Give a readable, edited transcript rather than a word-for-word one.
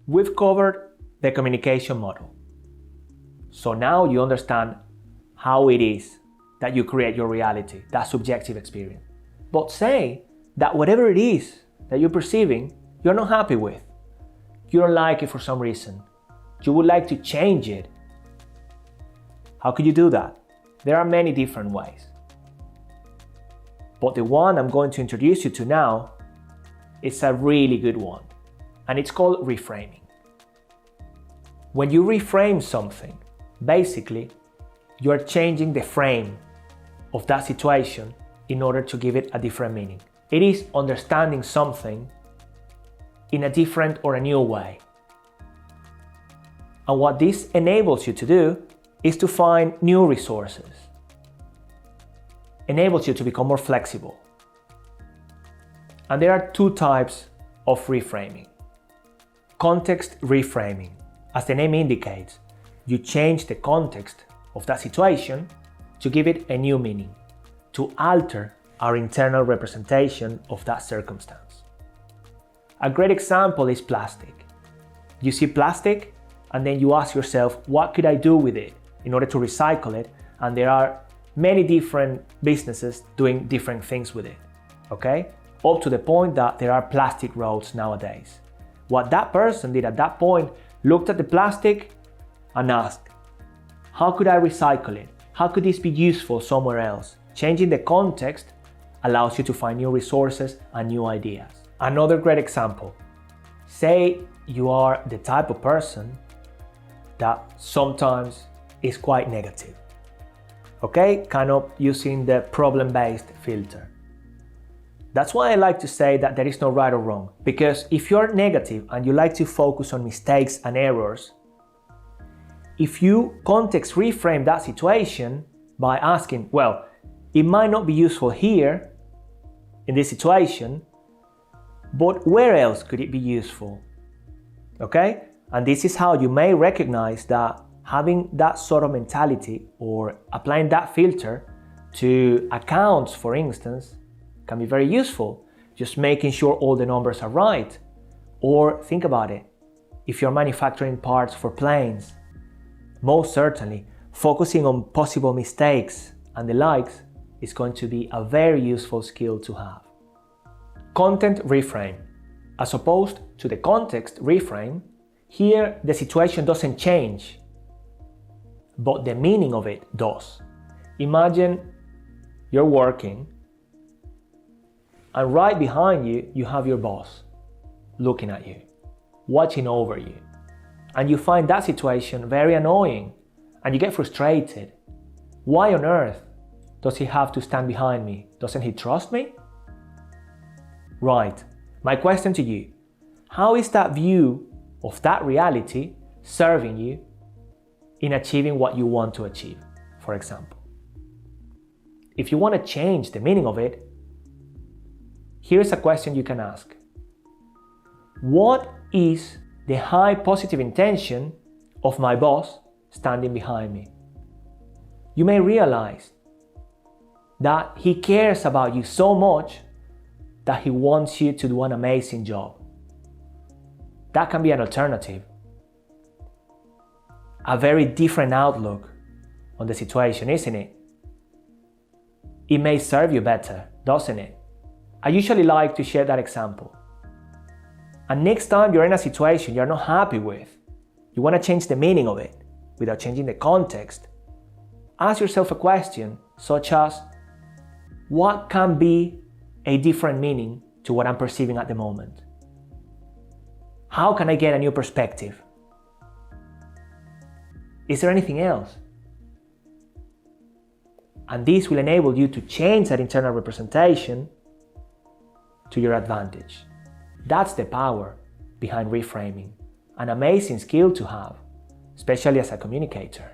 We've covered the communication model. So now you understand how it is that you create your reality, that subjective experience. But say that whatever it is that you're perceiving, you're not happy with. You don't like it for some reason. You would like to change it. How could you do that? There are many different ways. But the one I'm going to introduce you to now is a really good one, and it's called reframing. When you reframe something, basically, you're changing the frame of that situation in order to give it a different meaning. It is understanding something in a different or a new way. And what this enables you to do is to find new resources. Enables you to become more flexible. And there are two types of reframing. Context reframing. As the name indicates, you change the context of that situation to give it a new meaning, to alter our internal representation of that circumstance. A great example is plastic. You see plastic and then you ask yourself, what could I do with it in order to recycle it? And there are many different businesses doing different things with it, okay? Up to the point that there are plastic roads nowadays. What that person did at that point, looked at the plastic and asked, how could I recycle it? How could this be useful somewhere else? Changing the context allows you to find new resources and new ideas. Another great example, say you are the type of person that sometimes is quite negative. Okay, kind of using the problem-based filter. That's why I like to say that there is no right or wrong, because if you're negative and you like to focus on mistakes and errors, if you context reframe that situation by asking, well, it might not be useful here in this situation, but where else could it be useful? Okay? And this is how you may recognize that having that sort of mentality or applying that filter to accounts, for instance, can be very useful. Just making sure all the numbers are right. Or think about it, if you're manufacturing parts for planes, most certainly focusing on possible mistakes and the likes is going to be a very useful skill to have. Content reframe. As opposed to the context reframe, here the situation doesn't change, but the meaning of it does. Imagine you're working and right behind you, you have your boss looking at you, watching over you. And you find that situation very annoying and you get frustrated. Why on earth does he have to stand behind me? Doesn't he trust me? Right. My question to you, how is that view of that reality serving you in achieving what you want to achieve, for example? If you want to change the meaning of it, here's a question you can ask. What is the high positive intention of my boss standing behind me? You may realize that he cares about you so much that he wants you to do an amazing job. That can be an alternative. A very different outlook on the situation, isn't it? It may serve you better, doesn't it? I usually like to share that example. And next time you're in a situation you're not happy with, you want to change the meaning of it without changing the context, ask yourself a question such as, what can be a different meaning to what I'm perceiving at the moment? How can I get a new perspective? Is there anything else? And this will enable you to change that internal representation to your advantage. That's the power behind reframing, an amazing skill to have, especially as a communicator.